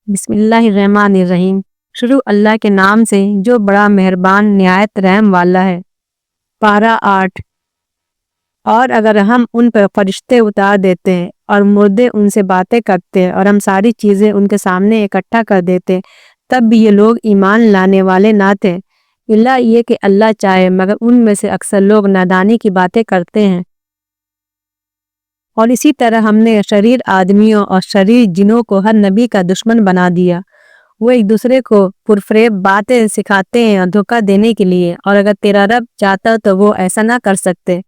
بسم اللہ الرحمن الرحیم۔ شروع اللہ کے نام سے جو بڑا مہربان نہایت رحم والا ہے۔ پارہ 8۔ اور اگر ہم ان پر فرشتے اتار دیتے اور مردے ان سے باتیں کرتے اور ہم ساری چیزیں ان کے سامنے اکٹھا کر دیتے تب بھی یہ لوگ ایمان لانے والے نہ تھے، الا یہ کہ اللہ چاہے، مگر ان میں سے اکثر لوگ نادانی کی باتیں کرتے ہیں۔ اور اسی طرح ہم نے شریر آدمیوں اور شریر جنوں کو ہر نبی کا دشمن بنا دیا، وہ ایک دوسرے کو پرفریب باتیں سکھاتے ہیں اور دھوکہ دینے کے لیے، اور اگر تیرا رب چاہتا تو وہ ایسا نہ کر سکتے،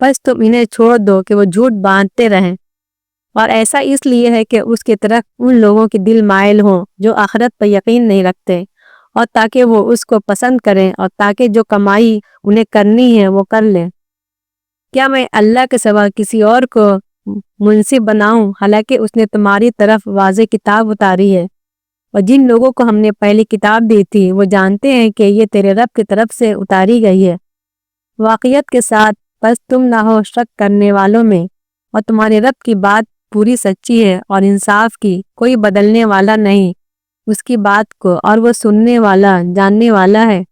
بس تم انہیں چھوڑ دو کہ وہ جھوٹ باندھتے رہیں۔ اور ایسا اس لیے ہے کہ اس کی طرف ان لوگوں کے دل مائل ہوں جو آخرت پر یقین نہیں رکھتے، اور تاکہ وہ اس کو پسند کریں، اور تاکہ جو کمائی انہیں کرنی ہے وہ کر لیں۔ کیا میں اللہ کے سوا کسی اور کو منصف بناؤں، حالانکہ اس نے تمہاری طرف واضح کتاب اتاری ہے، اور جن لوگوں کو ہم نے پہلی کتاب دی تھی وہ جانتے ہیں کہ یہ تیرے رب کی طرف سے اتاری گئی ہے واقعیت کے ساتھ، بس تم نہ ہو شک کرنے والوں میں، اور تمہارے رب کی بات پوری سچی ہے اور انصاف کی، کوئی بدلنے والا نہیں اس کی بات کو، اور وہ سننے والا جاننے والا ہے۔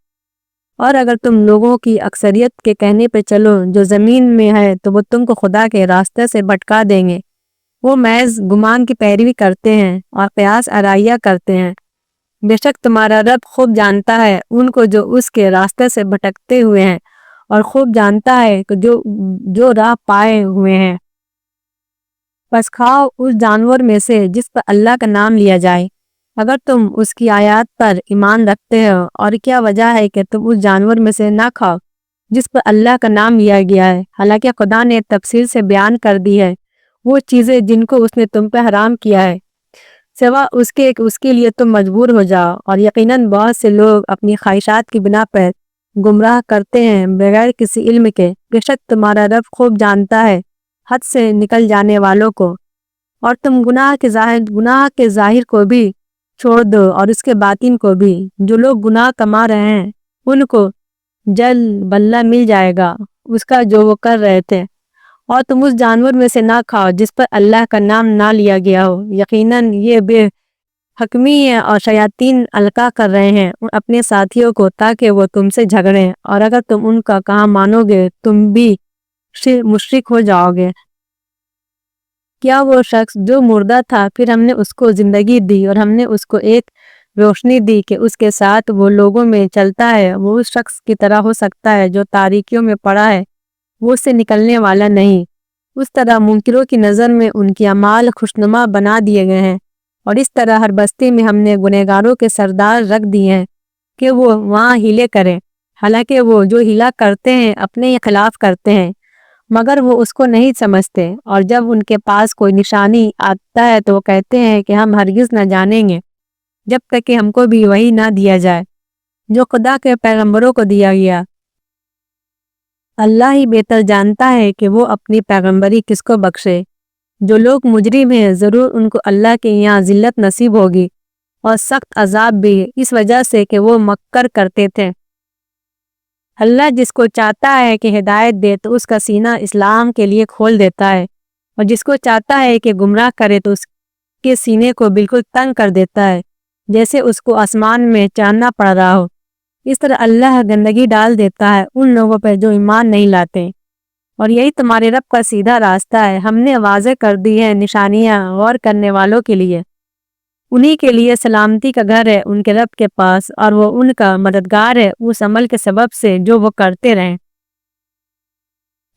اور اگر تم لوگوں کی اکثریت کے کہنے پہ چلو جو زمین میں ہے تو وہ تم کو خدا کے راستے سے بھٹکا دیں گے، وہ محض گمان کی پیروی کرتے ہیں اور قیاس آرائیہ کرتے ہیں۔ بے شک تمہارا رب خوب جانتا ہے ان کو جو اس کے راستے سے بھٹکتے ہوئے ہیں، اور خوب جانتا ہے کہ جو راہ پائے ہوئے ہیں۔ پس کھاؤ اس جانور میں سے جس پر اللہ کا نام لیا جائے، اگر تم اس کی آیات پر ایمان رکھتے ہو، اور کیا وجہ ہے کہ تم اس جانور میں سے نہ کھاؤ جس پر اللہ کا نام لیا گیا ہے، حالانکہ خدا نے تفصیل سے بیان کر دی ہے وہ چیزیں جن کو اس نے تم پہ حرام کیا ہے، سوا اس کے لیے تم مجبور ہو جاؤ، اور یقیناً بہت سے لوگ اپنی خواہشات کی بنا پر گمراہ کرتے ہیں بغیر کسی علم کے۔ بے شک تمہارا رب خوب جانتا ہے حد سے نکل جانے والوں کو، اور تم گناہ کے ظاہر کو بھی چھوڑ دو اور اس کے باطن کو بھی۔ جو لوگ گناہ کما رہے ہیں ان کو جلد بدلہ مل جائے گا اس کا جو وہ کر رہے تھے۔ اور تم اس جانور میں سے نہ کھاؤ جس پر اللہ کا نام نہ لیا گیا ہو، یقیناً یہ بے حکمی ہے، اور شیاطین القا کر رہے ہیں اپنے ساتھیوں کو تاکہ وہ تم سے جھگڑیں، اور اگر تم ان کا کہا مانو گے تم بھی مشرک ہو جاؤ گے۔ کیا وہ شخص جو مردہ تھا پھر ہم نے اس کو زندگی دی اور ہم نے اس کو ایک روشنی دی کہ اس کے ساتھ وہ لوگوں میں چلتا ہے، وہ اس شخص کی طرح ہو سکتا ہے جو تاریکیوں میں پڑا ہے، وہ اس سے نکلنے والا نہیں۔ اس طرح منکروں کی نظر میں ان کی اعمال خوشنما بنا دیے گئے ہیں، اور اس طرح ہر بستی میں ہم نے گنہگاروں کے سردار رکھ دیے ہیں کہ وہ وہاں ہیلے کریں، حالانکہ وہ جو ہیلا کرتے ہیں اپنے ہی خلاف کرتے ہیں، مگر وہ اس کو نہیں سمجھتے، اور جب ان کے پاس کوئی نشانی آتا ہے تو وہ کہتے ہیں کہ ہم ہرگز نہ جانیں گے جب تک کہ ہم کو بھی وحی نہ دیا جائے جو خدا کے پیغمبروں کو دیا گیا۔ اللہ ہی بہتر جانتا ہے کہ وہ اپنی پیغمبری کس کو بخشے۔ جو لوگ مجرم ہیں ضرور ان کو اللہ کے یہاں ذلت نصیب ہوگی اور سخت عذاب بھی، اس وجہ سے کہ وہ مکر کرتے تھے۔ اللہ جس کو چاہتا ہے کہ ہدایت دے تو اس کا سینہ اسلام کے لیے کھول دیتا ہے، اور جس کو چاہتا ہے کہ گمراہ کرے تو اس کے سینے کو بالکل تنگ کر دیتا ہے جیسے اس کو آسمان میں چاندنا پڑ رہا ہو۔ اس طرح اللہ گندگی ڈال دیتا ہے ان لوگوں پر جو ایمان نہیں لاتے، اور یہی تمہارے رب کا سیدھا راستہ ہے۔ ہم نے واضح کر دی ہے نشانیاں غور کرنے والوں کے لیے، انہی کے لیے سلامتی کا گھر ہے ان کے رب کے پاس، اور وہ ان کا مددگار ہے اس عمل کے سبب سے جو وہ کرتے رہیں۔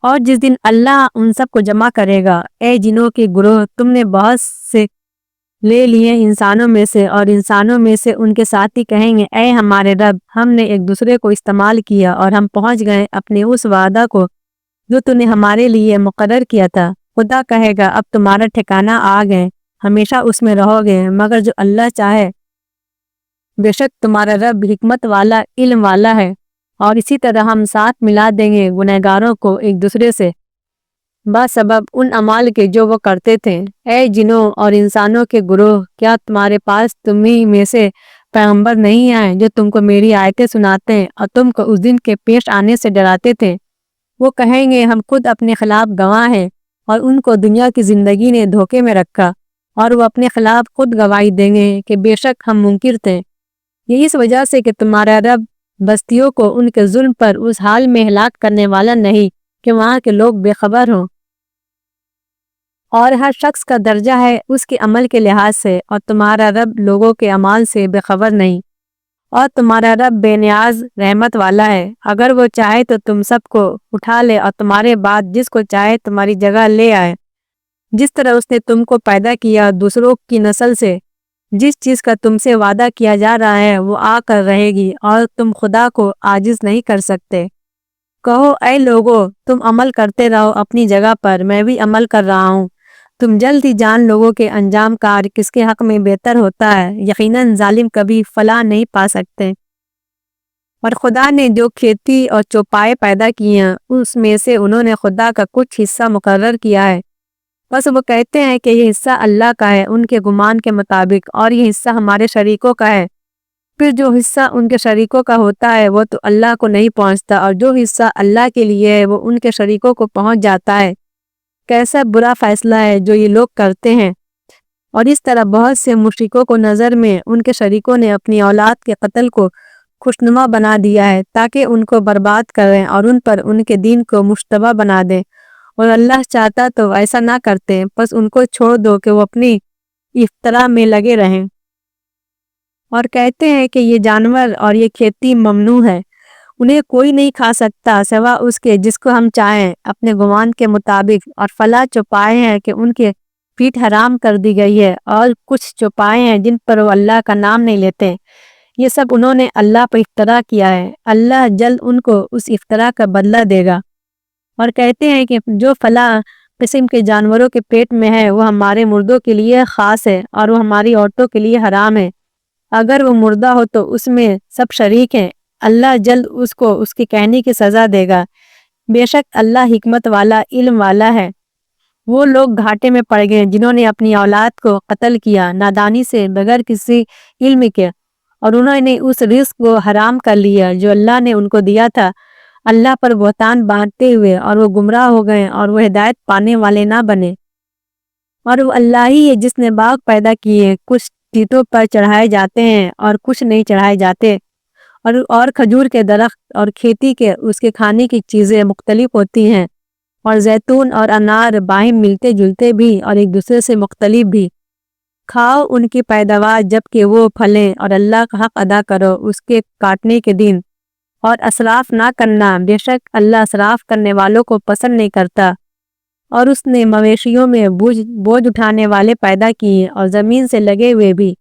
اور جس دن اللہ ان سب کو جمع کرے گا، اے جنوں کے گروہ، تم نے بہت سے لے لیے انسانوں میں سے، اور انسانوں میں سے ان کے ساتھی کہیں گے اے ہمارے رب، ہم نے ایک دوسرے کو استعمال کیا اور ہم پہنچ گئے اپنے اس وعدہ کو جو تو نے ہمارے لیے مقرر کیا تھا۔ خدا کہے گا اب تمہارا ٹھکانہ آ گئے، ہمیشہ اس میں رہو گے، مگر جو اللہ چاہے۔ بے شک تمہارا رب حکمت والا علم والا ہے۔ اور اسی طرح ہم ساتھ ملا دیں گے گنہگاروں کو ایک دوسرے سے بسبب ان اعمال کے جو وہ کرتے تھے۔ اے جنوں اور انسانوں کے گروہ، کیا تمہارے پاس تمہیں میں سے پیغمبر نہیں آئے جو تم کو میری آیتیں سناتے ہیں اور تم کو اس دن کے پیش آنے سے ڈراتے تھے؟ وہ کہیں گے ہم خود اپنے خلاف گواہ ہیں، اور ان کو دنیا کی زندگی نے دھوکے میں رکھا اور وہ اپنے خلاف خود گواہی دیں گے کہ بے شک ہم منکر تھے۔ یہ اس وجہ سے کہ تمہارا رب بستیوں کو ان کے ظلم پر اس حال میں ہلاک کرنے والا نہیں کہ وہاں کے لوگ بے خبر ہوں، اور ہر شخص کا درجہ ہے اس کے عمل کے لحاظ سے، اور تمہارا رب لوگوں کے اعمال سے بے خبر نہیں، اور تمہارا رب بے نیاز رحمت والا ہے۔ اگر وہ چاہے تو تم سب کو اٹھا لے اور تمہارے بعد جس کو چاہے تمہاری جگہ لے آئے، جس طرح اس نے تم کو پیدا کیا دوسروں کی نسل سے۔ جس چیز کا تم سے وعدہ کیا جا رہا ہے وہ آ کر رہے گی، اور تم خدا کو عاجز نہیں کر سکتے۔ کہو اے لوگو، تم عمل کرتے رہو اپنی جگہ پر، میں بھی عمل کر رہا ہوں۔ تم جلد ہی جان لوگوں کے انجام کار کس کے حق میں بہتر ہوتا ہے، یقیناً ظالم کبھی فلاح نہیں پا سکتے۔ اور خدا نے جو کھیتی اور چوپائے پیدا کی ہیں اس میں سے انہوں نے خدا کا کچھ حصہ مقرر کیا ہے، بس وہ کہتے ہیں کہ یہ حصہ اللہ کا ہے ان کے گمان کے مطابق، اور یہ حصہ ہمارے شریکوں کا ہے۔ پھر جو حصہ ان کے شریکوں کا ہوتا ہے وہ تو اللہ کو نہیں پہنچتا، اور جو حصہ اللہ کے لیے ہے وہ ان کے شریکوں کو پہنچ جاتا ہے۔ کیسا برا فیصلہ ہے جو یہ لوگ کرتے ہیں۔ اور اس طرح بہت سے مشرکوں کو نظر میں ان کے شریکوں نے اپنی اولاد کے قتل کو خوشنما بنا دیا ہے تاکہ ان کو برباد کریں اور ان پر ان کے دین کو مشتبہ بنا دیں، اور اللہ چاہتا تو ایسا نہ کرتے، بس ان کو چھوڑ دو کہ وہ اپنی افترا میں لگے رہیں۔ اور کہتے ہیں کہ یہ جانور اور یہ کھیتی ممنوع ہے، انہیں کوئی نہیں کھا سکتا سوا اس کے جس کو ہم چاہیں اپنے گمان کے مطابق، اور فلاں چوپائے ہیں کہ ان کے پیٹ حرام کر دی گئی ہے، اور کچھ چوپائے ہیں جن پر وہ اللہ کا نام نہیں لیتے، یہ سب انہوں نے اللہ پر افترا کیا ہے، اللہ جلد ان کو اس افترا کا بدلہ دے گا۔ اور کہتے ہیں کہ جو فلاں قسم کے جانوروں کے پیٹ میں ہے وہ ہمارے مردوں کے لیے خاص ہے اور وہ ہماری عورتوں کے لیے حرام ہے، اگر وہ مردہ ہو تو اس میں سب شریک ہیں، اللہ جلد اس کو اس کے کہنے کی سزا دے گا، بے شک اللہ حکمت والا علم والا ہے۔ وہ لوگ گھاٹے میں پڑ گئے جنہوں نے اپنی اولاد کو قتل کیا نادانی سے بغیر کسی علم کے، اور انہوں نے اس رزق کو حرام کر لیا جو اللہ نے ان کو دیا تھا، اللہ پر بہتان باندھتے ہوئے، اور وہ گمراہ ہو گئے اور وہ ہدایت پانے والے نہ بنے۔ اور وہ اللہ ہی ہے جس نے باغ پیدا کیے، کچھ چیٹوں پر چڑھائے جاتے ہیں اور کچھ نہیں چڑھائے جاتے، اور کھجور کے درخت اور کھیتی کے اس کے کھانے کی چیزیں مختلف ہوتی ہیں، اور زیتون اور انار باہم ملتے جلتے بھی اور ایک دوسرے سے مختلف بھی۔ کھاؤ ان کی پیداوار جب کہ وہ پھلیں، اور اللہ کا حق ادا کرو اس کے کاٹنے کے دن، اور اسراف نہ کرنا، بے شک اللہ اسراف کرنے والوں کو پسند نہیں کرتا۔ اور اس نے مویشیوں میں بوجھ اٹھانے والے پیدا کیے اور زمین سے لگے ہوئے بھی۔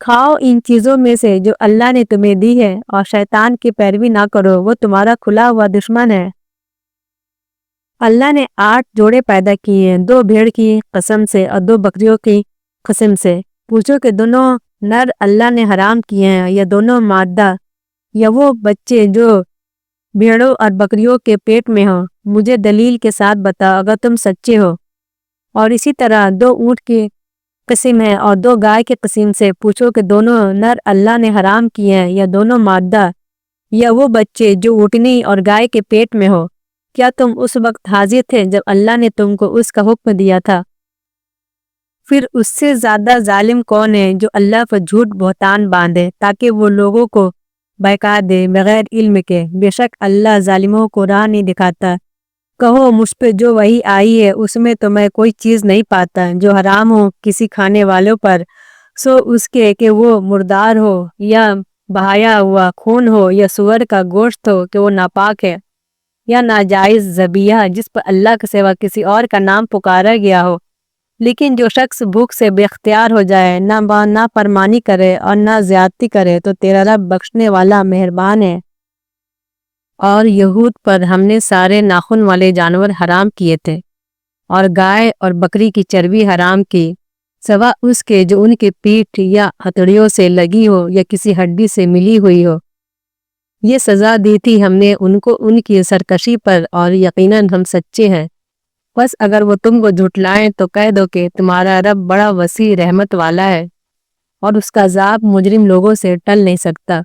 کھاؤ ان چیزوں میں سے جو اللہ نے تمہیں دی ہے، اور شیطان کی پیروی نہ کرو، وہ تمہارا کھلا ہوا دشمن ہے۔ اللہ نے 8 جوڑے پیدا کیے ہیں، 2 بھیڑ کی قسم سے اور 2 بکریوں کی قسم سے۔ پوچھو کہ دونوں نر اللہ نے حرام کیے ہیں یا دونوں مادہ، یا وہ بچے جو بھیڑوں اور بکریوں کے پیٹ میں ہوں؟ مجھے دلیل کے ساتھ بتاؤ اگر تم سچے ہو۔ اور اسی طرح 2 اونٹ کی قسم ہے اور 2 گائے کی قسم سے۔ پوچھو کہ دونوں نر اللہ نے حرام کیے ہیں یا دونوں مادہ، یا وہ بچے جو اونٹنی اور گائے کے پیٹ میں ہو؟ کیا تم اس وقت حاضر تھے جب اللہ نے تم کو اس کا حکم دیا تھا؟ پھر اس سے زیادہ ظالم کون ہے جو اللہ پر جھوٹ بہتان باندھے تاکہ وہ لوگوں کو بہکا دے بغیر علم کے؟ بے شک اللہ ظالموں کو راہ نہیں دکھاتا۔ کہو مجھ پہ جو وحی آئی ہے اس میں تو میں کوئی چیز نہیں پاتا جو حرام ہو کسی کھانے والوں پر، سو اس کے کہ وہ مردار ہو یا بہایا ہوا خون ہو یا سور کا گوشت ہو کہ وہ ناپاک ہے، یا ناجائز ذبیحہ جس پر اللہ کے سوا کسی اور کا نام پکارا گیا ہو۔ لیکن جو شخص بھوک سے بے اختیار ہو جائے، نہ فرمانی کرے اور نہ زیادتی کرے، تو تیرا رب بخشنے والا مہربان ہے۔ اور یہود پر ہم نے سارے ناخن والے جانور حرام کیے تھے، اور گائے اور بکری کی چربی حرام کی، سوا اس کے جو ان کے پیٹھ یا ہتھڑیوں سے لگی ہو یا کسی ہڈی سے ملی ہوئی ہو۔ یہ سزا دی تھی ہم نے ان کو ان کی سرکشی پر، اور یقیناً ہم سچے ہیں۔ بس اگر وہ تم کو جھٹلائیں تو کہہ دو کہ تمہارا رب بڑا وسیع رحمت والا ہے، اور اس کا عذاب مجرم لوگوں سے ٹل نہیں سکتا۔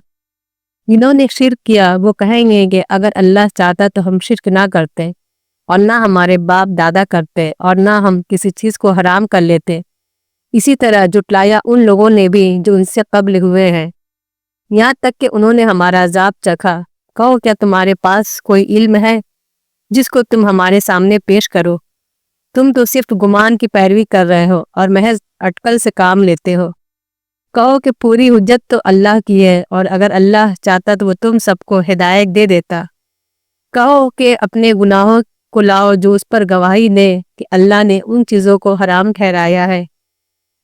جنہوں نے شرک کیا وہ کہیں گے کہ اگر اللہ چاہتا تو ہم شرک نہ کرتے، اور نہ ہمارے باپ دادا کرتے، اور نہ ہم کسی چیز کو حرام کر لیتے، اسی طرح جھٹلایا ان لوگوں نے بھی جو ان سے قبل ہوئے ہیں، یہاں تک کہ انہوں نے ہمارا عذاب چکھا۔ کہو کیا تمہارے پاس کوئی علم ہے جس کو تم ہمارے سامنے پیش کرو؟ تم تو صرف گمان کی پیروی کر رہے ہو اور محض اٹکل سے کام لیتے ہو۔ کہو کہ پوری حجت تو اللہ کی ہے، اور اگر اللہ چاہتا تو وہ تم سب کو ہدایت دے دیتا۔ کہو کہ اپنے گناہوں کو لاؤ جو اس پر گواہی دے کہ اللہ نے ان چیزوں کو حرام ٹھہرایا ہے۔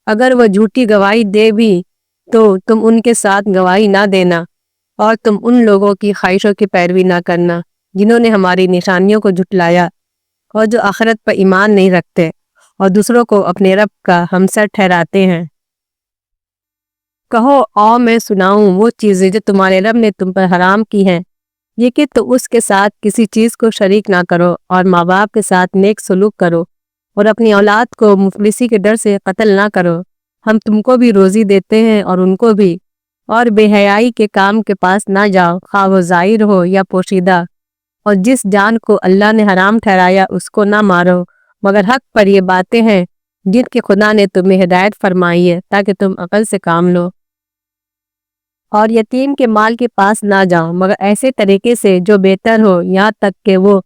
اگر وہ جھوٹی گواہی دے بھی تو تم ان کے ساتھ گواہی نہ دینا، اور تم ان لوگوں کی خواہشوں کی پیروی نہ کرنا جنہوں نے ہماری نشانیوں کو جھٹلایا اور جو آخرت پر ایمان نہیں رکھتے اور دوسروں کو اپنے رب کا ہمسر ٹھہراتے ہیں۔ کہو آؤ میں سناؤں وہ چیزیں جو تمہارے رب نے تم پر حرام کی ہیں، یہ کہ تو اس کے ساتھ کسی چیز کو شریک نہ کرو، اور ماں باپ کے ساتھ نیک سلوک کرو، اور اپنی اولاد کو مفلسی کے ڈر سے قتل نہ کرو۔ ہم تم کو بھی روزی دیتے ہیں اور ان کو بھی، اور بے حیائی کے کام کے پاس نہ جاؤ، خواہ وہ ظاہر ہو یا پوشیدہ، اور جس جان کو اللہ نے حرام ٹھہرایا اس کو نہ مارو، مگر حق پر یہ باتیں ہیں جن کی خدا نے تمہیں ہدایت فرمائی ہے تاکہ تم عقل سے کام لو۔ اور یتیم کے مال کے پاس نہ جاؤ مگر ایسے طریقے سے جو بہتر ہو، یہاں تک کہ وہ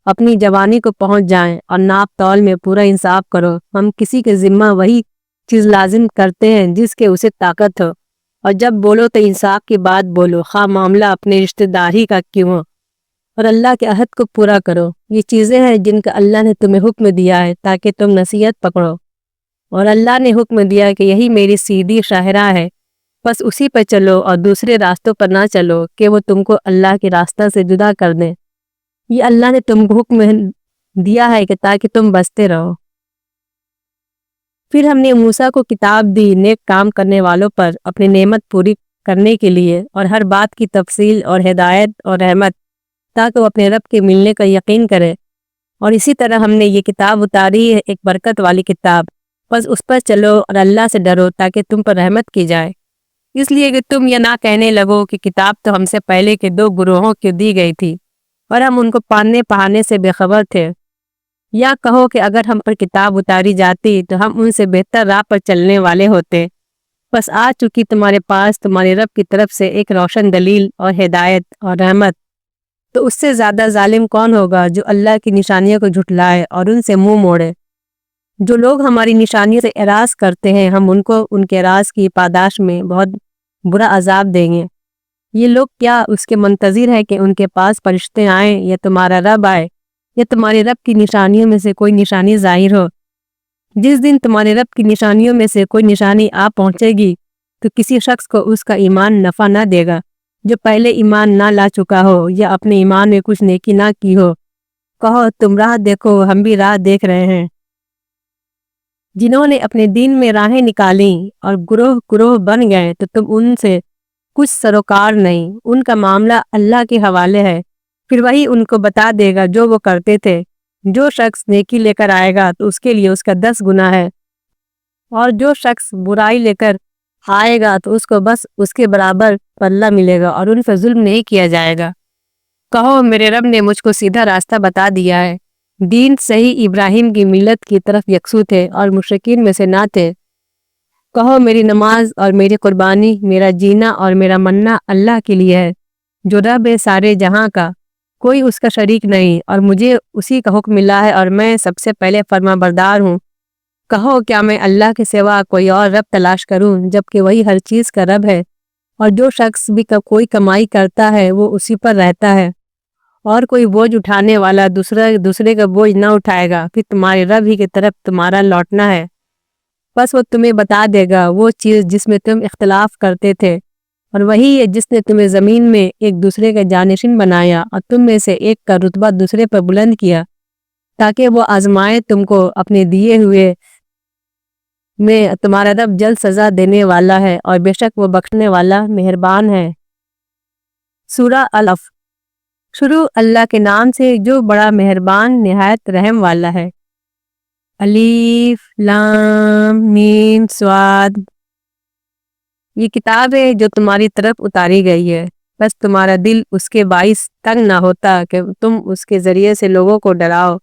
اپنی جوانی کو پہنچ جائیں، اور ناپ تول میں پورا انصاف کرو۔ ہم کسی کے ذمہ وہی چیز لازم کرتے ہیں جس کے اسے طاقت ہو، اور جب بولو تو انصاف کی بات بولو، خواہ معاملہ اپنے رشتہ داری کا کیوں ہو، اور اللہ کے عہد کو پورا کرو۔ یہ چیزیں ہیں جن کا اللہ نے تمہیں حکم دیا ہے تاکہ تم نصیحت پکڑو، اور اللہ نے حکم دیا کہ یہی میری سیدھی شاہراہ ہے، بس اسی پر چلو اور دوسرے راستوں پر نہ چلو کہ وہ تم کو اللہ کے راستہ سے جدا کر دیں۔ یہ اللہ نے تم کو حکم دیا ہے کہ تاکہ تم بچتے رہو۔ پھر ہم نے موسیٰ کو کتاب دی نیک کام کرنے والوں پر اپنی نعمت پوری کرنے کے لیے، اور ہر بات کی تفصیل اور ہدایت اور رحمت، تاکہ وہ اپنے رب کے ملنے کا یقین کرے۔ اور اسی طرح ہم نے یہ کتاب اتاری ہے، ایک برکت والی کتاب، بس اس پر چلو اور اللہ سے ڈرو تاکہ تم پر رحمت کی جائے، اس لیے کہ تم یہ نہ کہنے لگو کہ کتاب تو ہم سے پہلے کے 2 گروہوں کو دی گئی تھی اور ہم ان کو پڑھنے پڑھانے سے بے خبر تھے۔ یا کہو کہ اگر ہم پر کتاب اتاری جاتی تو ہم ان سے بہتر راہ پر چلنے والے ہوتے، بس آ چکی تمہارے پاس تمہارے رب کی طرف سے ایک روشن دلیل اور ہدایت اور رحمت، تو اس سے زیادہ ظالم کون ہوگا جو اللہ کی نشانیوں کو جھٹلائے اور ان سے منہ موڑے۔ جو لوگ ہماری نشانیوں سے اعراض کرتے ہیں ہم ان کو ان کے اعراض کی پاداش میں بہت برا عذاب دیں گے۔ یہ لوگ کیا اس کے منتظر ہے کہ ان کے پاس فرشتے آئیں یا تمہارا رب آئے یا تمہارے رب کی نشانیوں میں سے کوئی نشانی ظاہر ہو؟ جس دن تمہارے رب کی نشانیوں میں سے کوئی نشانی آ پہنچے گی تو کسی شخص کو اس کا ایمان نفع نہ دے گا جو پہلے ایمان نہ لا چکا ہو یا اپنے ایمان میں کچھ نیکی نہ کی ہو۔ کہو تم راہ دیکھو ہم بھی راہ دیکھ رہے ہیں۔ جنہوں نے اپنے دین میں راہیں نکالیں اور گروہ گروہ بن گئے تو تم ان سے کچھ سروکار نہیں، ان کا معاملہ اللہ کے حوالے ہے، پھر وہی ان کو بتا دے گا جو وہ کرتے تھے۔ جو شخص نیکی لے کر آئے گا تو اس کے لیے اس کا 10 گنا ہے، اور جو شخص برائی لے کر آئے گا تو اس کو بس اس کے برابر بدلہ ملے گا، اور ان پر ظلم نہیں کیا جائے گا۔ کہو میرے رب نے مجھ کو سیدھا راستہ بتا دیا ہے، دین صحیح ابراہیم کی ملت کی طرف یکسو تھے اور مشرکین میں سے نہ تھے۔ کہو میری نماز اور میری قربانی، میرا جینا اور میرا مرنا اللہ کے لیے ہے، جو رب ہے سارے جہاں کا، کوئی اس کا شریک نہیں، اور مجھے اسی کا حکم ملا ہے اور میں سب سے پہلے فرما بردار ہوں۔ کہو کیا میں اللہ کے سوا کوئی اور رب تلاش کروں جبکہ وہی ہر چیز کا رب ہے، اور جو شخص بھی کوئی کمائی کرتا ہے وہ اسی پر رہتا ہے، اور کوئی بوجھ اٹھانے والا دوسرے کا بوجھ نہ اٹھائے گا، پھر تمہارے رب ہی کی طرف تمہارا لوٹنا ہے۔ بس وہ تمہیں بتا دے گا وہ چیز جس میں تم اختلاف کرتے تھے، اور وہی ہے جس نے تمہیں زمین میں ایک دوسرے کا جانشین بنایا اور تم میں سے ایک کا رتبہ دوسرے پر بلند کیا تاکہ وہ آزمائے تم کو اپنے دیے ہوئے میں۔ تمہارا رب جلد سزا دینے والا ہے اور بے شک وہ بخشنے والا مہربان ہے۔ سورہ الف۔ شروع اللہ کے نام سے جو بڑا مہربان نہایت رحم والا ہے۔ الف لام میم صاد۔ یہ کتاب ہے جو تمہاری طرف اتاری گئی ہے، بس تمہارا دل اس کے باعث تنگ نہ ہوتا کہ تم اس کے ذریعے سے لوگوں کو ڈراؤ،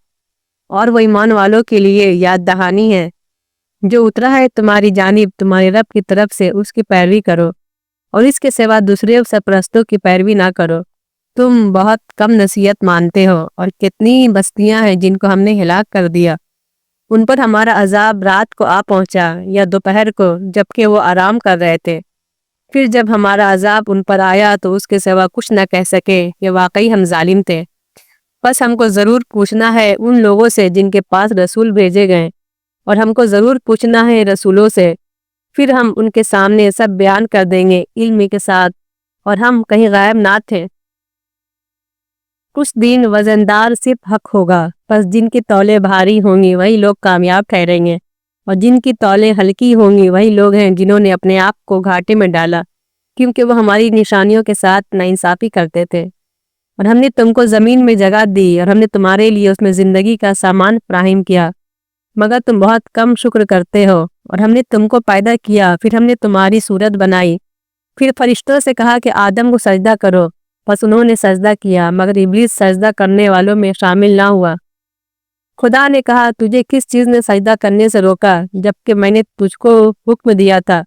اور وہ ایمان والوں کے لیے یاد دہانی ہے۔ جو اترا ہے تمہاری جانب تمہارے رب کی طرف سے اس کی پیروی کرو اور اس کے سوا دوسرے سرپرستوں کی پیروی نہ کرو۔ تم بہت کم نصیحت مانتے ہو، اور کتنی بستیاں ہیں جن کو ہم نے ہلاک کر دیا، ان پر ہمارا عذاب رات کو آ پہنچا یا دوپہر کو جبکہ وہ آرام کر رہے تھے۔ پھر جب ہمارا عذاب ان پر آیا تو اس کے سوا کچھ نہ کہہ سکے کہ واقعی ہم ظالم تھے۔ بس ہم کو ضرور پوچھنا ہے ان لوگوں سے جن کے پاس رسول بھیجے گئے، اور ہم کو ضرور پوچھنا ہے رسولوں سے، پھر ہم ان کے سامنے سب بیان کر دیں گے علم کے ساتھ، اور ہم کہیں غائب نہ تھے۔ کچھ دن وزندار صرف حق ہوگا، پس جن کی تولے بھاری ہوں گی وہی لوگ کامیاب ٹھہریں گے، اور جن کی تولے ہلکی ہوں گی وہی لوگ ہیں جنہوں نے اپنے آپ کو گھاٹے میں ڈالا، کیونکہ وہ ہماری نشانیوں کے ساتھ ناانصافی کرتے تھے۔ اور ہم نے تم کو زمین میں جگہ دی، اور ہم نے تمہارے لیے اس میں زندگی کا سامان فراہم کیا، مگر تم بہت کم شکر کرتے ہو۔ اور ہم نے تم کو پیدا کیا، پھر ہم نے تمہاری صورت بنائی، پھر فرشتوں سے کہا کہ آدم کو سجدہ کرو، بس انہوں نے سجدہ کیا، مگر ابلیس سجدہ کرنے والوں میں شامل نہ ہوا۔ خدا نے کہا تجھے کس چیز نے سجدہ کرنے سے روکا جبکہ میں نے تجھ کو حکم دیا تھا؟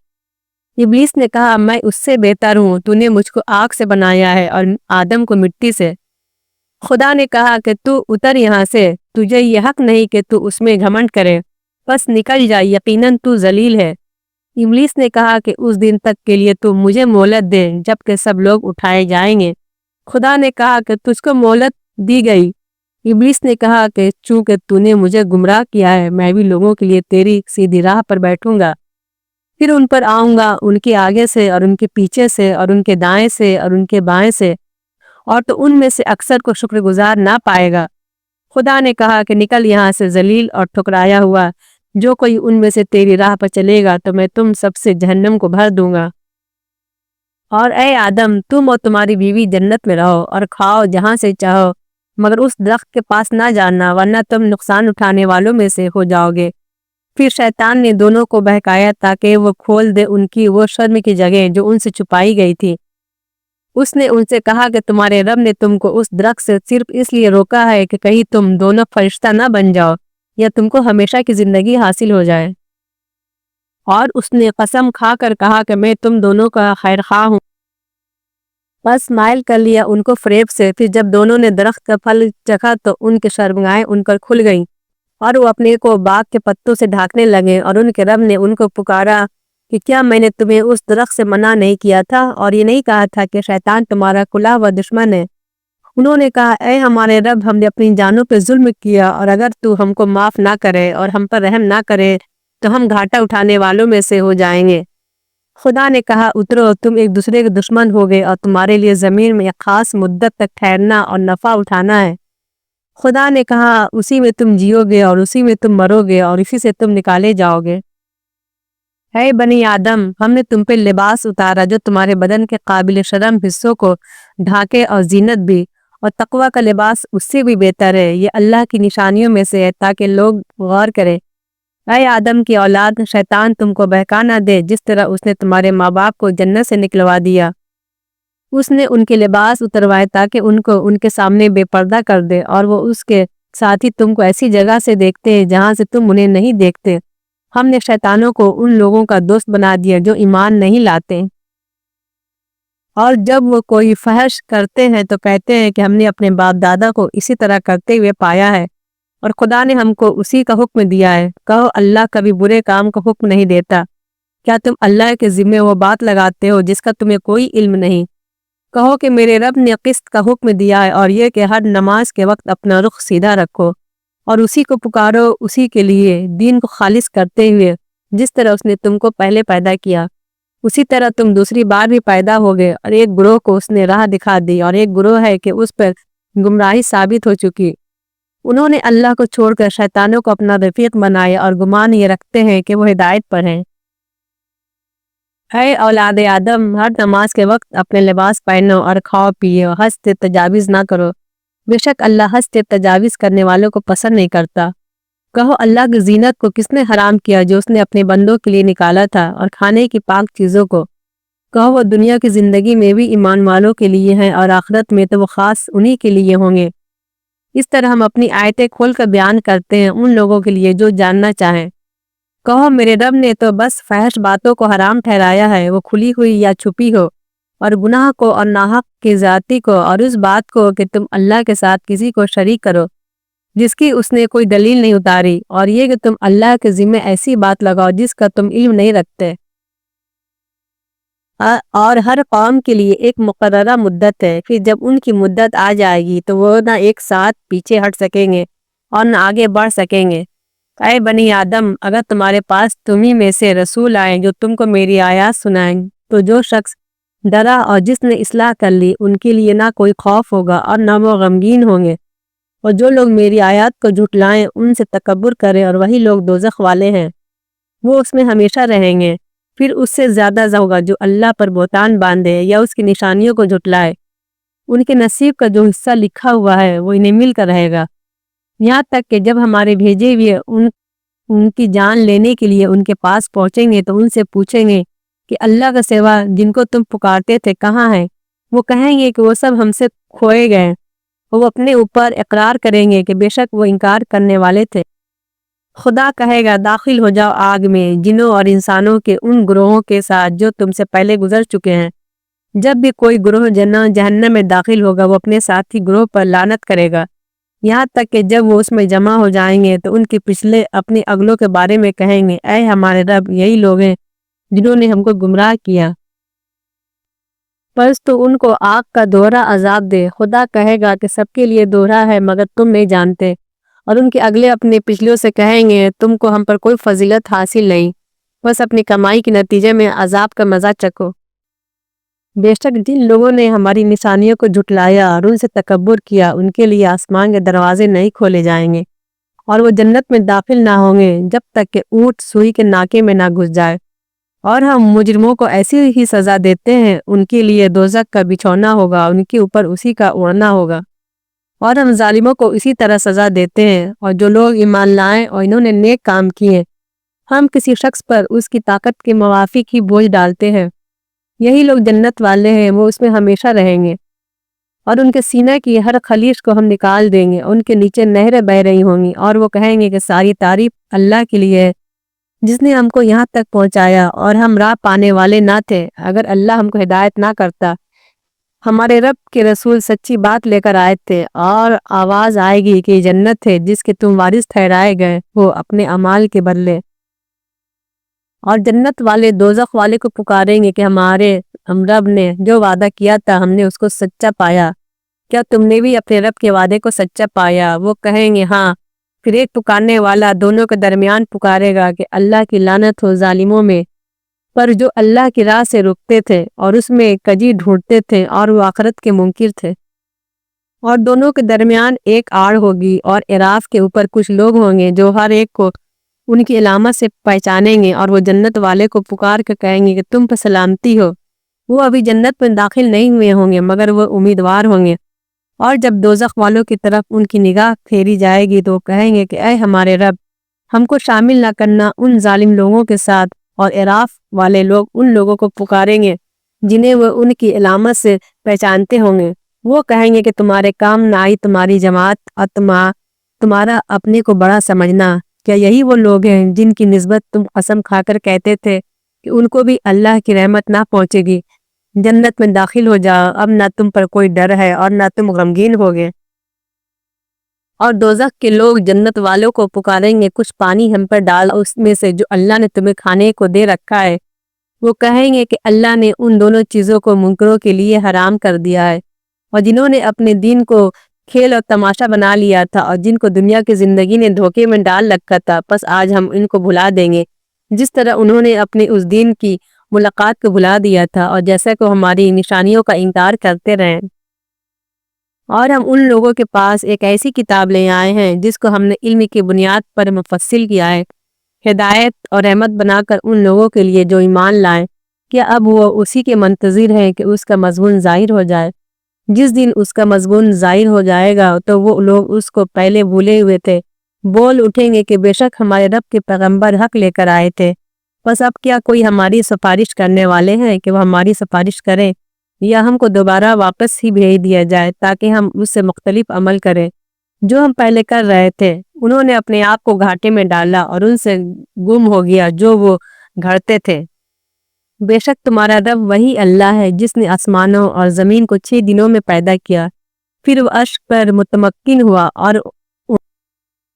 ابلیس نے کہا میں اس سے بہتر ہوں، تو نے مجھ کو آگ سے بنایا ہے اور آدم کو مٹی سے۔ خدا نے کہا کہ تو اتر یہاں سے، تجھے یہ حق نہیں کہ تو اس میں گھمنڈ کرے، بس نکل جا، یقیناً تو ذلیل ہے۔ ابلیس نے کہا کہ اس دن تک کے لیے تو مجھے مہلت دے جب کہ سب لوگ اٹھائے جائیں گے۔ خدا نے کہا کہ تجھ کو مہلت دی گئی۔ ابلیس نے کہا کہ چونکہ تو نے مجھے گمراہ کیا ہے، میں بھی لوگوں کے لیے تیری سیدھی راہ پر بیٹھوں گا، پھر ان پر آؤں گا، ان کے آگے سے اور ان کے پیچھے سے اور ان کے دائیں سے اور ان کے بائیں سے، اور تو ان میں سے اکثر کو شکر گزار نہ پائے گا۔ خدا نے کہا کہ نکل یہاں سے ذلیل اور ٹھکرایا ہوا، جو کوئی ان میں سے تیری راہ پر چلے گا تو میں تم سب سے جہنم کو بھر دوں گا۔ اور اے آدم، تم اور تمہاری بیوی جنت میں رہو اور کھاؤ جہاں سے چاہو، مگر اس درخت کے پاس نہ جانا ورنہ تم نقصان اٹھانے والوں میں سے ہو جاؤ گے۔ پھر شیطان نے دونوں کو بہکایا تاکہ وہ کھول دے ان کی وہ شرم کی جگہ جو ان سے چھپائی گئی تھی۔ اس نے ان سے کہا کہ تمہارے رب نے تم کو اس درخت سے صرف اس لیے روکا ہے کہ کہیں تم دونوں فرشتہ نہ بن جاؤ یا تم کو ہمیشہ کی زندگی حاصل ہو جائے۔ اور اس نے قسم کھا کر کہا کہ میں تم دونوں کا خیر خواہ ہوں۔ بس مائل کر لیا ان کو فریب سے۔ پھر جب دونوں نے درخت کا پھل چکھا تو ان کے شرمگاہیں ان پر کھل گئیں، اور وہ اپنے کو باغ کے پتوں سے ڈھانکنے لگے، اور ان کے رب نے ان کو پکارا کہ کیا میں نے تمہیں اس درخت سے منع نہیں کیا تھا، اور یہ نہیں کہا تھا کہ شیطان تمہارا کھلا ہوا دشمن ہے؟ انہوں نے کہا اے ہمارے رب، ہم نے اپنی جانوں پہ ظلم کیا، اور اگر تو ہم کو معاف نہ کرے اور ہم پر رحم نہ کرے تو ہم گھاٹا اٹھانے والوں میں سے ہو جائیں گے۔ خدا نے کہا اترو، تم ایک دوسرے کے دشمن ہوگے اور تمہارے لیے زمین میں ایک خاص مدت تک ٹھہرنا اور نفع اٹھانا ہے۔ خدا نے کہا اسی میں تم جیو گے اور اسی میں تم مرو گے اور اسی سے تم نکالے جاؤ گے۔ اے بنی آدم، ہم نے تم پہ لباس اتارا جو تمہارے بدن کے قابل شرم حصوں کو ڈھانکے اور زینت بھی، اور تقوی کا لباس اس سے بھی بہتر ہے، یہ اللہ کی نشانیوں میں سے ہے تاکہ لوگ غور کریں۔ اے آدم کی اولاد، شیطان تم کو بہکا نہ دے جس طرح اس نے تمہارے ماں باپ کو جنت سے نکلوا دیا۔ اس نے ان کے لباس اتروائے تاکہ ان کو ان کے سامنے بے پردہ کر دے، اور وہ اس کے ساتھ ہی تم کو ایسی جگہ سے دیکھتے ہیں جہاں سے تم انہیں نہیں دیکھتے۔ ہم نے شیطانوں کو ان لوگوں کا دوست بنا دیا جو ایمان نہیں لاتے، اور جب وہ کوئی فحش کرتے ہیں تو کہتے ہیں کہ ہم نے اپنے باپ دادا کو اسی طرح کرتے ہوئے پایا ہے، اور خدا نے ہم کو اسی کا حکم دیا ہے۔ کہو اللہ کبھی برے کام کا حکم نہیں دیتا، کیا تم اللہ کے ذمے وہ بات لگاتے ہو جس کا تمہیں کوئی علم نہیں؟ کہو کہ میرے رب نے قسط کا حکم دیا ہے، اور یہ کہ ہر نماز کے وقت اپنا رخ سیدھا رکھو اور اسی کو پکارو، اسی کے لیے دین کو خالص کرتے ہوئے جس طرح اس نے تم کو پہلے پیدا کیا، اسی طرح تم دوسری بار بھی پیدا ہوگے۔ اور ایک گروہ کو اس نے راہ دکھا دی اور ایک گروہ ہے کہ اس پر گمراہی ثابت ہو چکی۔ انہوں نے اللہ کو چھوڑ کر شیطانوں کو اپنا رفیق بنایا اور گمان یہ رکھتے ہیں کہ وہ ہدایت پر ہیں۔ اے اولاد آدم، ہر نماز کے وقت اپنے لباس پہنو اور کھاؤ پیو، حد سے تجاوز نہ کرو، بے شک اللہ حد سے تجاوز کرنے والوں کو پسند نہیں کرتا۔ کہو اللہ کی زینت کو کس نے حرام کیا جو اس نے اپنے بندوں کے لیے نکالا تھا، اور کھانے کی پاک چیزوں کو؟ کہو وہ دنیا کی زندگی میں بھی ایمان والوں کے لیے ہیں اور آخرت میں تو وہ خاص انہی کے لیے ہوں گے۔ اس طرح ہم اپنی آیتیں کھول کر بیان کرتے ہیں ان لوگوں کے لیے جو جاننا چاہیں۔ کہو میرے رب نے تو بس فحش باتوں کو حرام ٹھہرایا ہے، وہ کھلی ہوئی یا چھپی ہو، اور گناہ کو اور ناحق کی زیادتی کو، اور اس بات کو کہ تم اللہ کے ساتھ کسی کو شریک کرو جس کی اس نے کوئی دلیل نہیں اتاری، اور یہ کہ تم اللہ کے ذمہ ایسی بات لگاؤ جس کا تم علم نہیں رکھتے۔ اور ہر قوم کے لیے ایک مقررہ مدت ہے، پھر جب ان کی مدت آ جائے گی تو وہ نہ ایک ساتھ پیچھے ہٹ سکیں گے اور نہ آگے بڑھ سکیں گے۔ اے بنی آدم، اگر تمہارے پاس تمہیں میں سے رسول آئیں جو تم کو میری آیات سنائیں تو جو شخص ڈرا اور جس نے اصلاح کر لی ان کے لیے نہ کوئی خوف ہوگا اور نہ وہ غمگین ہوں گے، اور جو لوگ میری آیات کو جھٹلائیں ان سے تکبر کریں اور وہی لوگ دوزخ والے ہیں، وہ اس میں ہمیشہ رہیں گے۔ پھر اس سے زیادہ ہوگا جو اللہ پر بہتان باندھے یا اس کی نشانیوں کو جھٹلائے، ان کے نصیب کا جو حصہ لکھا ہوا ہے وہ انہیں مل کر رہے گا، یہاں تک کہ جب ہمارے بھیجے ہوئے ان کی جان لینے کے لیے ان کے پاس پہنچیں گے تو ان سے پوچھیں گے کہ اللہ کا سوا جن کو تم پکارتے تھے کہاں ہیں؟ وہ کہیں گے کہ وہ سب ہم سے کھوئے گئے، اور وہ اپنے اوپر اقرار کریں گے کہ بے شک وہ انکار کرنے والے تھے۔ خدا کہے گا داخل ہو جاؤ آگ میں جنوں اور انسانوں کے ان گروہوں کے ساتھ جو تم سے پہلے گزر چکے ہیں۔ جب بھی کوئی گروہ جہنم میں داخل ہوگا وہ اپنے ساتھی گروہ پر لعنت کرے گا، یہاں تک کہ جب وہ اس میں جمع ہو جائیں گے تو ان کے پچھلے اپنے اگلوں کے بارے میں کہیں گے اے ہمارے رب، یہی لوگ ہیں جنہوں نے ہم کو گمراہ کیا، پس تو ان کو آگ کا دوہرا عذاب دے۔ خدا کہے گا کہ سب کے لیے دوہرا ہے مگر تم نہیں جانتے، اور ان کے اگلے اپنے پچھلوں سے کہیں گے تم کو ہم پر کوئی فضیلت حاصل نہیں، بس اپنی کمائی کے نتیجے میں عذاب کا مزہ چکھو۔ بے شک جن لوگوں نے ہماری نشانیوں کو جھٹلایا اور ان سے تکبر کیا ان کے لیے آسمان کے دروازے نہیں کھولے جائیں گے، اور وہ جنت میں داخل نہ ہوں گے جب تک کہ اونٹ سوئی کے ناکے میں نہ گھس جائے۔ اور ہم مجرموں کو ایسی ہی سزا دیتے ہیں، ان کے لیے دوزخ کا بچھونا ہوگا، ان کے اوپر اسی کا اوڑھنا ہوگا، اور ہم ظالموں کو اسی طرح سزا دیتے ہیں۔ اور جو لوگ ایمان لائیں اور انہوں نے نیک کام کیے، ہم کسی شخص پر اس کی طاقت کے موافق ہی بوجھ ڈالتے ہیں، یہی لوگ جنت والے ہیں، وہ اس میں ہمیشہ رہیں گے۔ اور ان کے سینہ کی ہر خلیج کو ہم نکال دیں گے، ان کے نیچے نہریں بہہ رہی ہوں گی، اور وہ کہیں گے کہ ساری تعریف اللہ کے لیے ہے جس نے ہم کو یہاں تک پہنچایا اور ہم راہ پانے والے نہ تھے۔ اگر اللہ ہم کو ہدایت نہ کرتا، ہمارے رب کے رسول سچی بات لے کر آئے تھے، اور آواز آئے گی کہ یہ جنت ہے جس کے تم وارث ٹھہرائے گئے ہو اپنے اعمال کے بدلے۔ اور جنت والے دوزخ والے کو پکاریں گے کہ ہم رب نے جو وعدہ کیا تھا ہم نے اس کو سچا پایا، کیا تم نے بھی اپنے رب کے وعدے کو سچا پایا؟ وہ کہیں گے ہاں۔ پھر ایک پکارنے والا دونوں کے درمیان پکارے گا کہ اللہ کی لعنت ہو ظالموں میں پر جو اللہ کی راہ سے رکتے تھے اور اس میں کجی ڈھونڈتے تھے اور وہ آخرت کے منکر تھے۔ اور دونوں کے درمیان ایک آڑ ہوگی، اور اعراف کے اوپر کچھ لوگ ہوں گے جو ہر ایک کو ان کی علامت سے پہچانیں گے، اور وہ جنت والے کو پکار کے کہیں گے کہ تم پر سلامتی ہو۔ وہ ابھی جنت میں داخل نہیں ہوئے ہوں گے مگر وہ امیدوار ہوں گے، اور جب دوزخ والوں کی طرف ان کی نگاہ پھیری جائے گی تو وہ کہیں گے کہ اے ہمارے رب، ہم کو شامل نہ کرنا ان ظالم لوگوں کے ساتھ۔ اور اعراف والے لوگ ان لوگوں کو پکاریں گے جنہیں وہ ان کی علامت سے پہچانتے ہوں گے، وہ کہیں گے کہ تمہارے کام نہ آئی تمہاری جماعت اور تمہارا اپنے کو بڑا سمجھنا۔ کیا یہی وہ لوگ ہیں جن کی نسبت تم قسم کھا کر کہتے تھے کہ ان کو بھی اللہ کی رحمت نہ پہنچے گی؟ جنت میں داخل ہو جاؤ، اب نہ تم پر کوئی ڈر ہے اور نہ تم غمگین ہوگے۔ اور دوزخ کے لوگ جنت والوں کو پکاریں گے کچھ پانی ہم پر ڈال اس میں سے جو اللہ نے تمہیں کھانے کو دے رکھا ہے۔ وہ کہیں گے کہ اللہ نے ان دونوں چیزوں کو منکروں کے لیے حرام کر دیا ہے، اور جنہوں نے اپنے دین کو کھیل اور تماشا بنا لیا تھا اور جن کو دنیا کی زندگی نے دھوکے میں ڈال رکھا تھا، پس آج ہم ان کو بھلا دیں گے جس طرح انہوں نے اپنے اس دین کی ملاقات کو بھلا دیا تھا اور جیسا کہ ہماری نشانیوں کا انکار کرتے رہے۔ اور ہم ان لوگوں کے پاس ایک ایسی کتاب لے آئے ہیں جس کو ہم نے علم کی بنیاد پر مفصل کیا ہے، ہدایت اور رحمت بنا کر ان لوگوں کے لیے جو ایمان لائیں۔ کیا اب وہ اسی کے منتظر ہیں کہ اس کا مضمون ظاہر ہو جائے؟ جس دن اس کا مضمون ظاہر ہو جائے گا تو وہ لوگ اس کو پہلے بھولے ہوئے تھے بول اٹھیں گے کہ بے شک ہمارے رب کے پیغمبر حق لے کر آئے تھے، بس اب کیا کوئی ہماری سفارش کرنے والے ہیں کہ وہ ہماری سفارش کریں، یا ہم کو دوبارہ واپس ہی بھیج دیا جائے تاکہ ہم اس سے مختلف عمل کریں۔ جو ہم پہلے کر رہے تھے انہوں نے اپنے آپ کو گھاٹے میں ڈالا اور ان سے گم ہو گیا جو وہ گھڑتے تھے۔ بے شک تمہارا رب وہی اللہ ہے جس نے آسمانوں اور زمین کو 6 دنوں میں پیدا کیا، پھر وہ عرش پر متمکن ہوا اور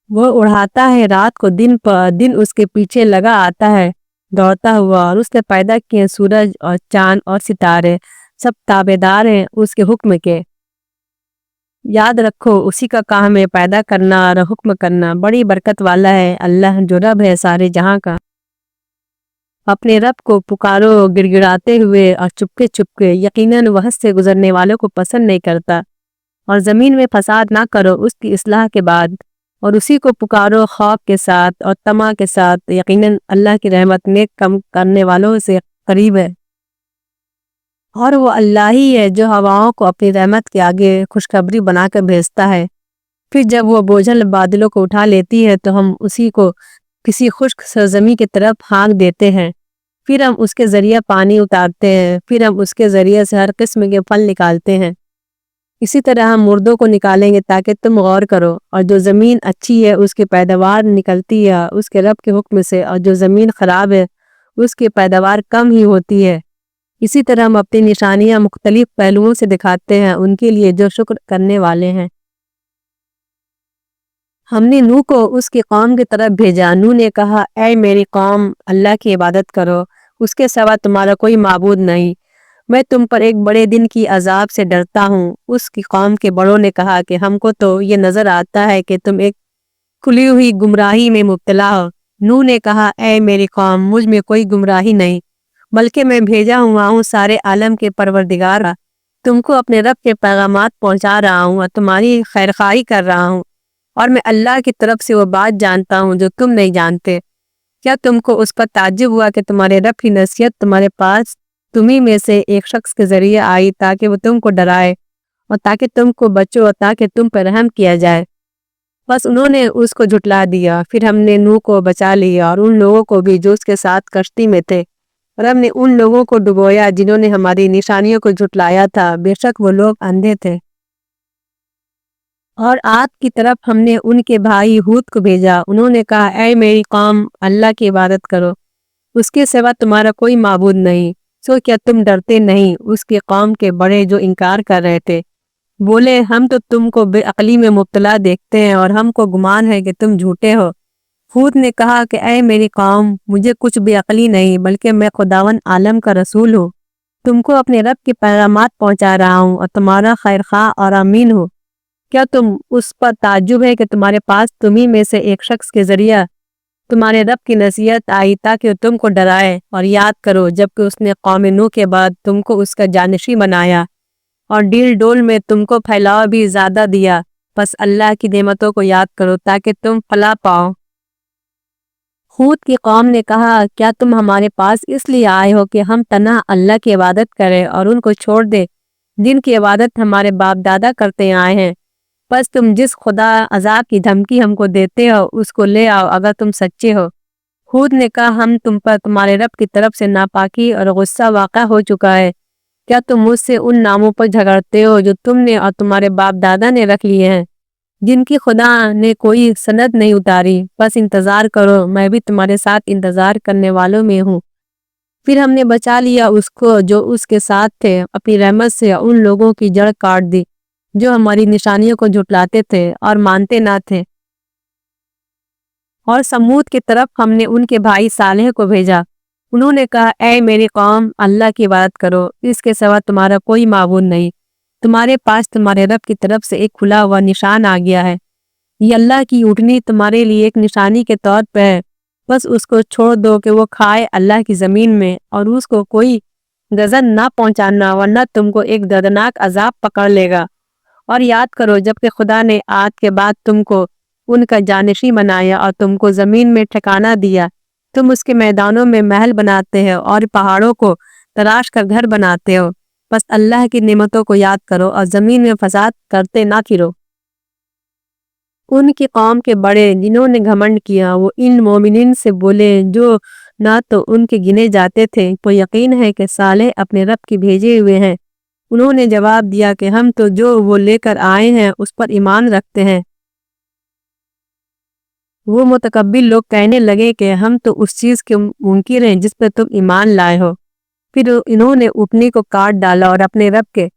وہ اڑاتا ہے رات کو، دن پر دن اس کے پیچھے لگا آتا ہے دوڑتا ہوا، اور اس نے پیدا کیے سورج اور چاند اور ستارے، سب تابعدار ہیں اس کے حکم کے۔ یاد رکھو اسی کا کام ہے پیدا کرنا اور حکم کرنا، بڑی برکت والا ہے اللہ جو رب ہے سارے جہاں کا۔ اپنے رب کو پکارو گڑ گڑاتے ہوئے اور چپکے چپکے، یقیناً وہ حد سے گزرنے والوں کو پسند نہیں کرتا۔ اور زمین میں فساد نہ کرو اس کی اصلاح کے بعد، اور اسی کو پکارو خوف کے ساتھ اور طمع کے ساتھ، یقیناً اللہ کی رحمت نیک کم کرنے والوں سے قریب ہے۔ اور وہ اللہ ہی ہے جو ہواؤں کو اپنی رحمت کے آگے خوشخبری بنا کر بھیجتا ہے، پھر جب وہ بوجھل بادلوں کو اٹھا لیتی ہے تو ہم اسی کو کسی خشک سرزمین کی طرف ہانک دیتے ہیں، پھر ہم اس کے ذریعے پانی اتارتے ہیں، پھر ہم اس کے ذریعے سے ہر قسم کے پھل نکالتے ہیں۔ اسی طرح ہم مردوں کو نکالیں گے تاکہ تم غور کرو، اور جو زمین اچھی ہے اس کی پیداوار نکلتی ہے اس کے رب کے حکم سے، اور جو زمین خراب ہے اس کی پیداوار کم ہی ہوتی ہے۔ اسی طرح ہم اپنی نشانیاں مختلف پہلوؤں سے دکھاتے ہیں ان کے لیے جو شکر کرنے والے ہیں۔ ہم نے نوح کو اس کی قوم کی طرف بھیجا۔ نوح نے کہا اے میری قوم اللہ کی عبادت کرو، اس کے سوا تمہارا کوئی معبود نہیں، میں تم پر ایک بڑے دن کی عذاب سے ڈرتا ہوں۔ اس کی قوم کے بڑوں نے کہا کہ ہم کو تو یہ نظر آتا ہے کہ تم ایک کھلی ہوئی گمراہی میں مبتلا ہو۔ نوح نے کہا اے میری قوم مجھ میں کوئی گمراہی نہیں، بلکہ میں بھیجا ہوا ہوں سارے عالم کے پروردگار کا، تم کو اپنے رب کے پیغامات پہنچا رہا ہوں اور تمہاری خیرخواہی کر رہا ہوں، اور میں اللہ کی طرف سے وہ بات جانتا ہوں جو تم نہیں جانتے۔ کیا تم کو اس پر تعجب ہوا کہ تمہارے رب کی نصیحت تمہارے پاس تمہیں میں سے ایک شخص کے ذریعے آئی تاکہ وہ تم کو ڈرائے اور تاکہ تم کو بچو اور تاکہ تم پر رحم کیا جائے؟ بس انہوں نے اس کو جھٹلا دیا، پھر ہم نے نوح کو بچا لیا اور ان لوگوں کو بھی جو اس کے ساتھ کشتی میں تھے، اور ہم نے ان لوگوں کو ڈبویا جنہوں نے ہماری نشانیوں کو جھٹلایا تھا، بے شک وہ لوگ اندھے تھے۔ اور عاد کی طرف ہم نے ان کے بھائی ہود کو بھیجا۔ انہوں نے کہا اے میری قوم اللہ کی عبادت کرو، اس کے سوا تمہارا کوئی معبود نہیں، سو کیا تم ڈرتے نہیں؟ اس کی قوم کے بڑے جو انکار کر رہے تھے بولے ہم تو تم کو بے عقلی میں مبتلا دیکھتے ہیں اور ہم کو گمان ہے کہ تم جھوٹے ہو۔ ہود نے کہا کہ اے میری قوم مجھے کچھ بے عقلی نہیں، بلکہ میں خداوند عالم کا رسول ہوں، تم کو اپنے رب کے پیغامات پہنچا رہا ہوں اور تمہارا خیرخواہ اور امین ہوں۔ کیا تم اس پر تعجب ہے کہ تمہارے پاس تمہیں میں سے ایک شخص کے ذریعہ تمہارے رب کی نصیحت آئی تاکہ تم کو ڈرائے؟ اور یاد کرو جبکہ اس نے قوم نوح کے بعد تم کو اس کا جانشین بنایا اور ڈیل ڈول میں تم کو پھیلاؤ بھی زیادہ دیا، بس اللہ کی نعمتوں کو یاد کرو تاکہ تم فلاح پاؤ۔ ہود کی قوم نے کہا کیا تم ہمارے پاس اس لیے آئے ہو کہ ہم تنہا اللہ کی عبادت کریں اور ان کو چھوڑ دیں جن کی عبادت ہمارے باپ دادا کرتے آئے ہیں؟ بس تم جس خدا عذاب کی دھمکی ہم کو دیتے ہو اس کو لے آؤ اگر تم سچے ہو۔ ہود نے کہا ہم تم پر تمہارے رب کی طرف سے ناپاکی اور غصہ واقع ہو چکا ہے، کیا تم مجھ سے ان ناموں پر جھگڑتے ہو جو تم نے اور تمہارے باپ دادا نے رکھ لیے ہیں جن کی خدا نے کوئی سند نہیں اتاری؟ بس انتظار کرو، میں بھی تمہارے ساتھ انتظار کرنے والوں میں ہوں۔ پھر ہم نے بچا لیا اس کو جو اس کے ساتھ تھے اپنی رحمت سے، ان لوگوں کی جڑ کاٹ دی جو ہماری نشانیوں کو جھٹلاتے تھے اور مانتے نہ تھے۔ اور سمود کی طرف ہم نے ان کے بھائی صالح کو بھیجا۔ انہوں نے کہا اے میری قوم اللہ کی عبادت کرو، اس کے سوا تمہارا کوئی معبود نہیں، تمہارے پاس تمہارے رب کی طرف سے ایک کھلا ہوا نشان آ گیا ہے، یہ اللہ کی اونٹنی تمہارے لیے ایک نشانی کے طور پہ ہے، بس اس کو چھوڑ دو کہ وہ کھائے اللہ کی زمین میں، اور اس کو کوئی گزن نہ پہنچانا ورنہ تم کو ایک دردناک عذاب پکڑ لے گا۔ اور یاد کرو جبکہ خدا نے عاد کے بعد تم کو ان کا جانشین بنایا اور تم کو زمین میں ٹھکانہ دیا، تم اس کے میدانوں میں محل بناتے ہو اور پہاڑوں کو تراش کر گھر بناتے ہو، بس اللہ کی نعمتوں کو یاد کرو اور زمین میں فساد کرتے نہ پھرو۔ ان کی قوم کے بڑے جنہوں نے گھمنڈ کیا وہ ان مومنین سے بولے جو نہ تو ان کے گنے جاتے تھے، تو یقین ہے کہ صالح اپنے رب کی بھیجے ہوئے ہیں۔ انہوں نے جواب دیا کہ ہم تو جو وہ لے کر آئے ہیں اس پر ایمان رکھتے ہیں، وہ متکبر لوگ کہنے لگے کہ ہم تو اس چیز کے منکر ہیں جس پر تم ایمان لائے ہو۔ پھر انہوں نے اونٹنی کو کاٹ ڈالا اور اپنے رب کے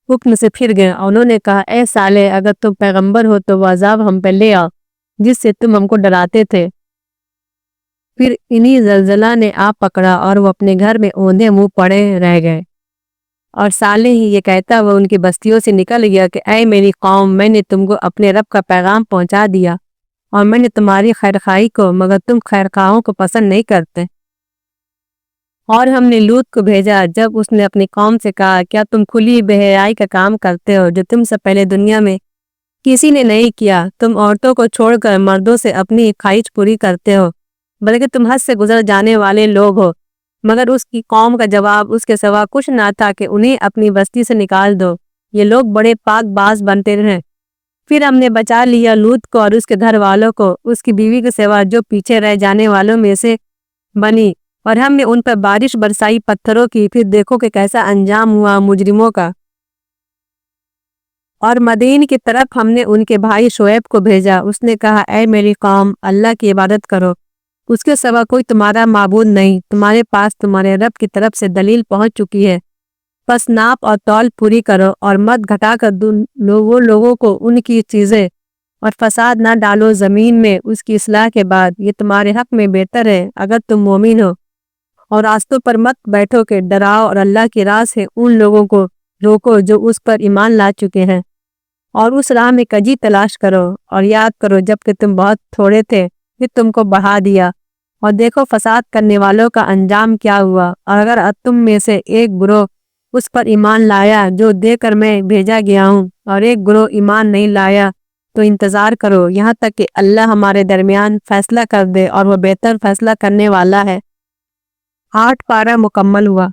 حکم سے پھر گئے، اور انہوں نے کہا اے صالح، اگر تم پیغمبر ہو تو وہ عذاب ہم پہ لے آؤ جس سے تم ہم کو ڈراتے تھے۔ پھر انہی زلزلہ نے آ پکڑا اور وہ اپنے گھر میں اوندھے منہ پڑے رہ گئے، اور صالح ہی یہ کہتا وہ ان کی بستیوں سے نکل گیا کہ اے میری قوم، میں نے تم کو اپنے رب کا پیغام پہنچا دیا اور میں نے تمہاری خیرخواہی کو، مگر تم خیرخواہوں کو پسند نہیں کرتے۔ اور ہم نے لوط کو بھیجا جب اس نے اپنی قوم سے کہا کیا تم کھلی بے حیائی کا کام کرتے ہو جو تم سے پہلے دنیا میں کسی نے نہیں کیا؟ تم عورتوں کو چھوڑ کر مردوں سے اپنی خواہش پوری کرتے ہو، بلکہ تم حد سے گزر جانے والے لوگ ہو۔ مگر اس کی قوم کا جواب اس کے سوا کچھ نہ تھا کہ انہیں اپنی بستی سے نکال دو، یہ لوگ بڑے پاک باز بنتے رہے۔ پھر ہم نے بچا لیا لوط کو اور اس کے گھر والوں کو، اس کی بیوی کے سوا جو پیچھے رہ جانے والوں میں سے بنی، اور ہم نے ان پر بارش برسائی پتھروں کی۔ پھر دیکھو کہ کیسا انجام ہوا مجرموں کا۔ اور مدین کی طرف ہم نے ان کے بھائی شعیب کو بھیجا، اس نے کہا اے میری قوم، اللہ کی عبادت کرو، اس کے سوا کوئی تمہارا معبود نہیں، تمہارے پاس تمہارے رب کی طرف سے دلیل پہنچ چکی ہے، پس ناپ اور تول پوری کرو اور مت گھٹا کر وہ لوگوں کو ان کی چیزیں، اور فساد نہ ڈالو زمین میں اس کی اصلاح کے بعد، یہ تمہارے حق میں بہتر ہے اگر تم مومن ہو۔ اور راستوں پر مت بیٹھو کہ ڈراؤ، اور اللہ کی راہ سے ان لوگوں کو روکو جو اس پر ایمان لا چکے ہیں، اور اس راہ میں کجی تلاش کرو، اور یاد کرو جب کہ تم بہت تھوڑے تھے پھر تم کو بڑھا دیا، اور دیکھو فساد کرنے والوں کا انجام کیا ہوا۔ اور اگر تم میں سے ایک گروہ اس پر ایمان لایا جو دے کر میں بھیجا گیا ہوں، اور ایک گروہ ایمان نہیں لایا، تو انتظار کرو یہاں تک کہ اللہ ہمارے درمیان فیصلہ کر دے، اور وہ بہتر فیصلہ کرنے والا ہے۔ 8 پارہ مکمل ہوا۔